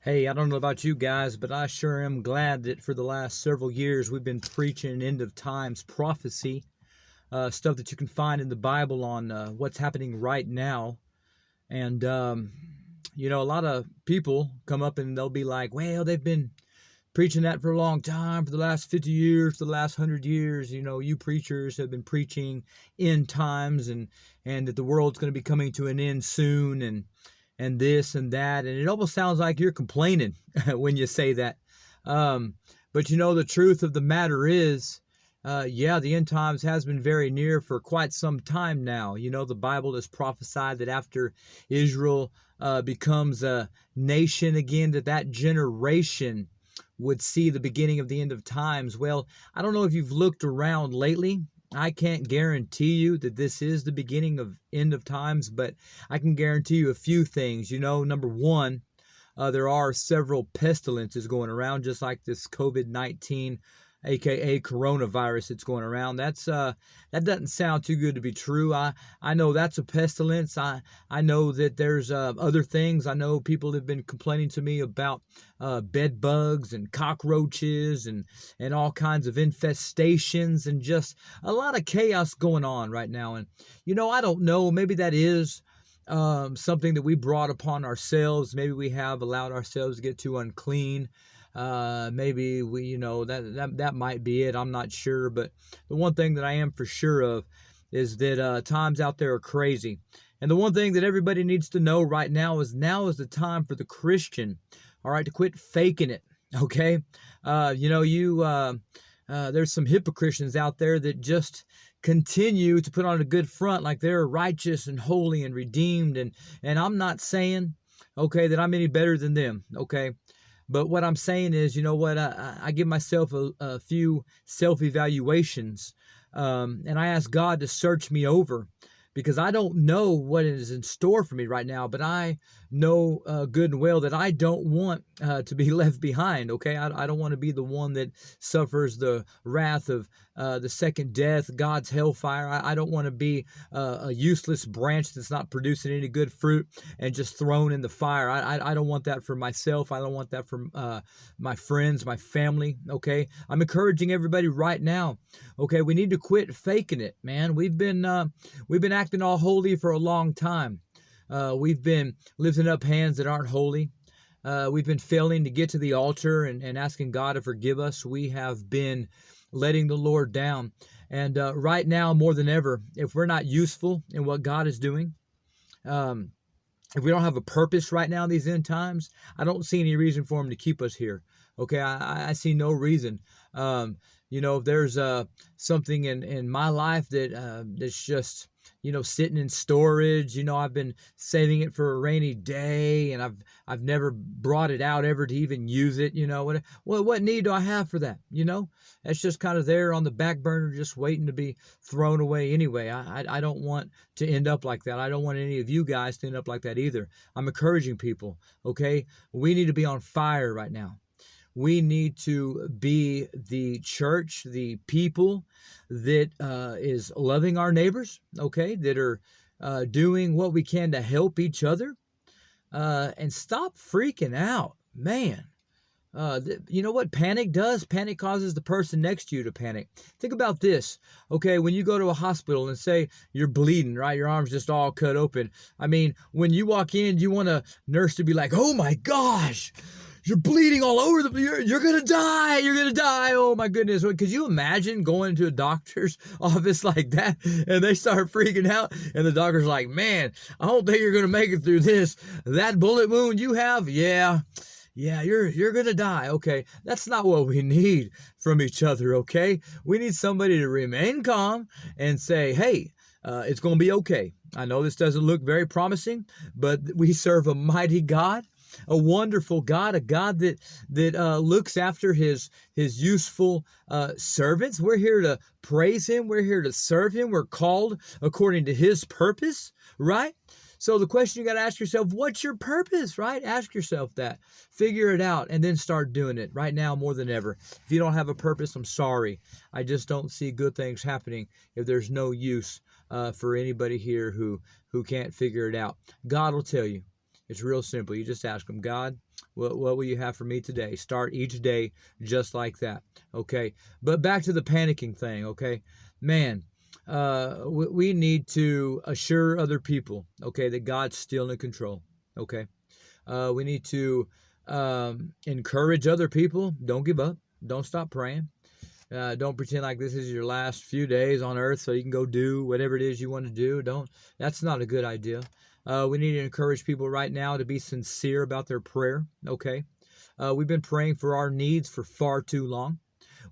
Hey, I don't know about you guys, but I sure am glad that for the last several years we've been preaching end of times prophecy, stuff that you can find in the Bible on what's happening right now. And, a lot of people come up and they'll be like, well, they've been preaching that for a long time, for the last 50 years, for the last 100 years. You preachers have been preaching end times and that the world's going to be coming to an end soon and this and that. And it almost sounds like you're complaining when you say that. Um, but the truth of the matter is, the end times has been very near for quite some time now. The Bible has prophesied that after Israel becomes a nation again, that generation would see the beginning of the end of times. Well, I don't know if you've looked around lately. I can't guarantee you that this is the beginning of end of times, but I can guarantee you a few things. Number one, there are several pestilences going around, just like this COVID-19, aka coronavirus, that's going around. That doesn't sound too good to be true. I know that's a pestilence. I know that there's other things. I know people have been complaining to me about bed bugs and cockroaches and all kinds of infestations and just a lot of chaos going on right now. And I don't know. Maybe that is something that we brought upon ourselves. Maybe we have allowed ourselves to get too unclean. Maybe we, that might be it. I'm not sure. But the one thing that I am for sure of is that times out there are crazy. And the one thing that everybody needs to know right now is the time for the Christian, all right, to quit faking it. Okay. There's some hypocrites out there that just continue to put on a good front like they're righteous and holy and redeemed. And I'm not saying, okay, that I'm any better than them. Okay. But what I'm saying is, I give myself a few self-evaluations, and I ask God to search me over because I don't know what is in store for me right now, but I know good and well that I don't want to be left behind, okay? I don't want to be the one that suffers the wrath of the second death, God's hellfire. I don't want to be a useless branch that's not producing any good fruit and just thrown in the fire. I don't want that for myself. I don't want that for my friends, my family, okay? I'm encouraging everybody right now, okay? We need to quit faking it, man. We've been acting all holy for a long time. We've been lifting up hands that aren't holy. We've been failing to get to the altar and asking God to forgive us. We have been letting the Lord down. And right now, more than ever, if we're not useful in what God is doing, if we don't have a purpose right now in these end times, I don't see any reason for Him to keep us here. Okay, I see no reason. If there's something in my life that's just sitting in storage. I've been saving it for a rainy day, and I've never brought it out ever to even use it. What need do I have for that? That's just kind of there on the back burner, just waiting to be thrown away anyway. I don't want to end up like that. I don't want any of you guys to end up like that either. I'm encouraging people. Okay, we need to be on fire right now. We need to be the church, the people that is loving our neighbors, okay, that are doing what we can to help each other, and stop freaking out, man. You know what panic does? Panic causes the person next to you to panic. Think about this, okay? When you go to a hospital and say you're bleeding, right? Your arm's just all cut open. I mean, when you walk in, you want a nurse to be like, "Oh my gosh, you're bleeding all over you're gonna die, oh my goodness." Could you imagine going to a doctor's office like that and they start freaking out and the doctor's like, "Man, I don't think you're gonna make it through this. That bullet wound you have, yeah, you're gonna die." Okay, that's not what we need from each other, okay? We need somebody to remain calm and say, "Hey, it's gonna be okay. I know this doesn't look very promising, but we serve a mighty God, a wonderful God, a God that looks after his useful servants. We're here to praise Him. We're here to serve Him. We're called according to His purpose, right? So the question you got to ask yourself, what's your purpose, right? Ask yourself that. Figure it out and then start doing it right now more than ever. If you don't have a purpose, I'm sorry. I just don't see good things happening if there's no use for anybody here who can't figure it out. God will tell you. It's real simple. You just ask him, God, what will you have for me today? Start each day just like that. Okay. But back to the panicking thing. Okay. Man, we need to assure other people, okay, that God's still in control. Okay. We need to encourage other people. Don't give up. Don't stop praying. Don't pretend like this is your last few days on earth so you can go do whatever it is you want to do. Don't. That's not a good idea. We need to encourage people right now to be sincere about their prayer. Okay. We've been praying for our needs for far too long.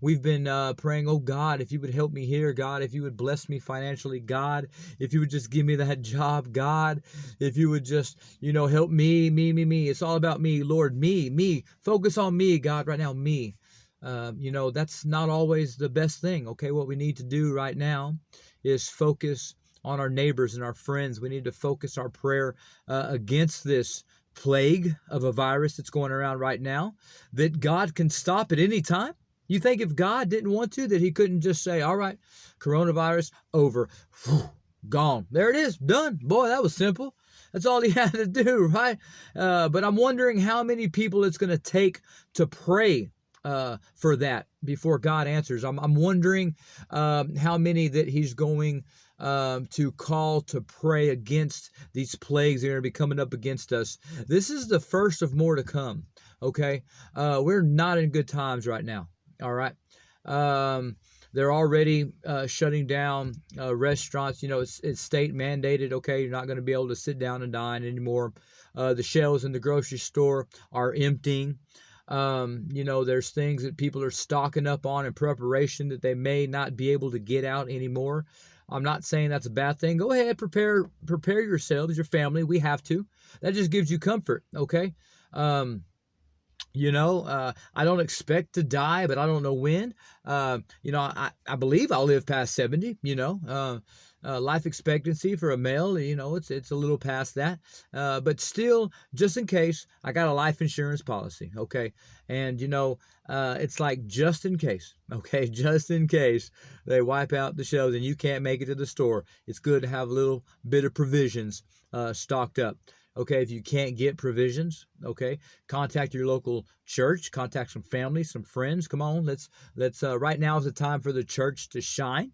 We've been praying, oh God, if you would help me here, God, if you would bless me financially, God, if you would just give me that job, God, if you would just, help me. It's all about me, Lord, me. Focus on me, God, right now, me. That's not always the best thing. Okay, what we need to do right now is focus on our neighbors and our friends. We need to focus our prayer against this plague of a virus that's going around right now, that God can stop at any time. You think if God didn't want to, that he couldn't just say, all right, coronavirus over, whew, gone. There it is, done. Boy, that was simple. That's all he had to do, right? But I'm wondering how many people it's going to take to pray for that before God answers. I'm wondering how many that he's going to call to pray against these plagues that are going to be coming up against us. This is the first of more to come, okay? We're not in good times right now, all right? They're already shutting down restaurants. It's state mandated, okay? You're not going to be able to sit down and dine anymore. The shelves in the grocery store are emptying. There's things that people are stocking up on in preparation that they may not be able to get out anymore. I'm not saying that's a bad thing. Go ahead, prepare yourselves, your family. We have to. That just gives you comfort, okay? I don't expect to die, but I don't know when. I believe I'll live past 70, life expectancy for a male, it's a little past that. But still, just in case, I got a life insurance policy, okay? And, it's like just in case, okay? Just in case they wipe out the shelves and you can't make it to the store, it's good to have a little bit of provisions stocked up. Okay, if you can't get provisions, okay, contact your local church, contact some family, some friends. Come on, let's right now is the time for the church to shine.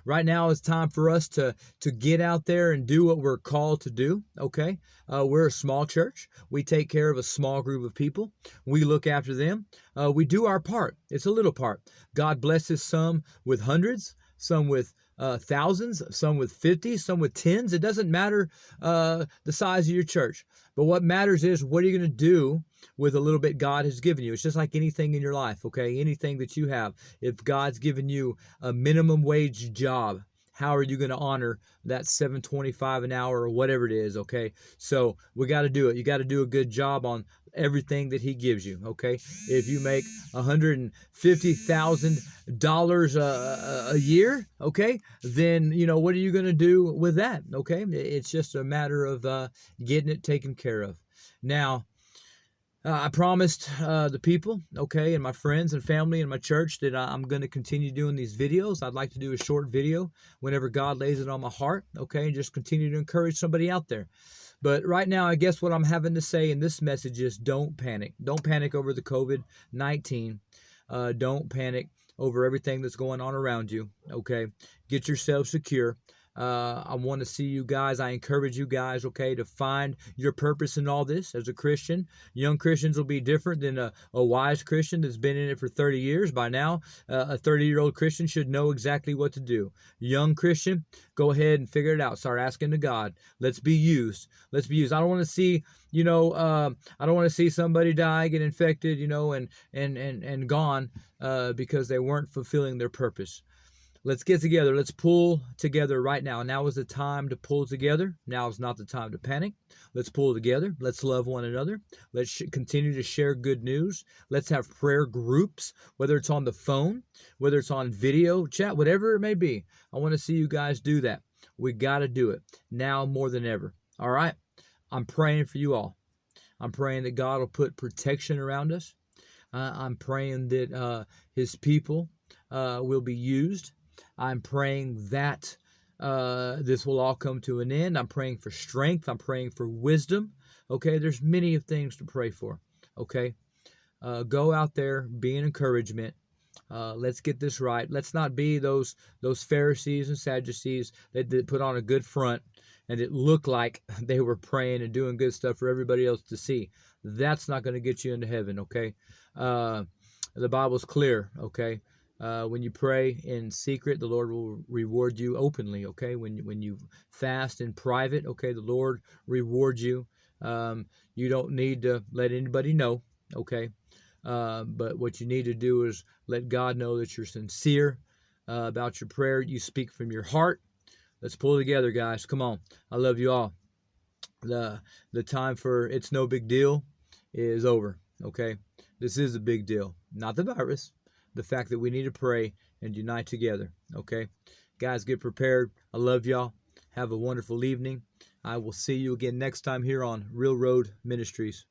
Right now is time for us to get out there and do what we're called to do, okay? We're a small church. We take care of a small group of people. We look after them. We do our part. It's a little part. God blesses some with hundreds, some with thousands, some with 50, some with tens. It doesn't matter the size of your church. But what matters is, what are you going to do with a little bit God has given you? It's just like anything in your life, okay? Anything that you have. If God's given you a minimum wage job, how are you going to honor that $7.25 an hour or whatever it is, okay? So we got to do it. You got to do a good job on everything that he gives you, okay? If you make $150,000 a year, okay, then, what are you going to do with that, okay? It's just a matter of getting it taken care of. Now, I promised the people, okay, and my friends and family and my church that I'm going to continue doing these videos. I'd like to do a short video whenever God lays it on my heart, okay, and just continue to encourage somebody out there. But right now, I guess what I'm having to say in this message is, don't panic. Don't panic over the COVID-19. Don't panic over everything that's going on around you, okay? Get yourself secure. I want to see you guys. I encourage you guys, okay, to find your purpose in all this as a Christian. Young Christians will be different than a wise Christian that's been in it for 30 years. By now, a 30-year-old Christian should know exactly what to do. Young Christian, go ahead and figure it out. Start asking to God. Let's be used. Let's be used. I don't want to see, I don't want to see somebody die, get infected, and gone because they weren't fulfilling their purpose. Let's get together. Let's pull together right now. Now is the time to pull together. Now is not the time to panic. Let's pull together. Let's love one another. Let's continue to share good news. Let's have prayer groups, whether it's on the phone, whether it's on video chat, whatever it may be. I want to see you guys do that. We got to do it now more than ever. All right? I'm praying for you all. I'm praying that God will put protection around us. I'm praying that his people will be used. I'm praying that this will all come to an end. I'm praying for strength. I'm praying for wisdom. Okay, there's many things to pray for. Okay, go out there, be an encouragement. Let's get this right. Let's not be those Pharisees and Sadducees that put on a good front and it looked like they were praying and doing good stuff for everybody else to see. That's not going to get you into heaven. Okay, uh, the Bible's clear. Okay, when you pray in secret, the Lord will reward you openly. Okay, when you fast in private, okay, the Lord rewards you. You don't need to let anybody know. Okay, but what you need to do is let God know that you're sincere about your prayer. You speak from your heart. Let's pull together, guys. Come on. I love you all. The time for it's no big deal is over. Okay, this is a big deal, not the virus, the fact that we need to pray and unite together. Okay, guys, get prepared. I love y'all. Have a wonderful evening. I will see you again next time here on Real Road Ministries.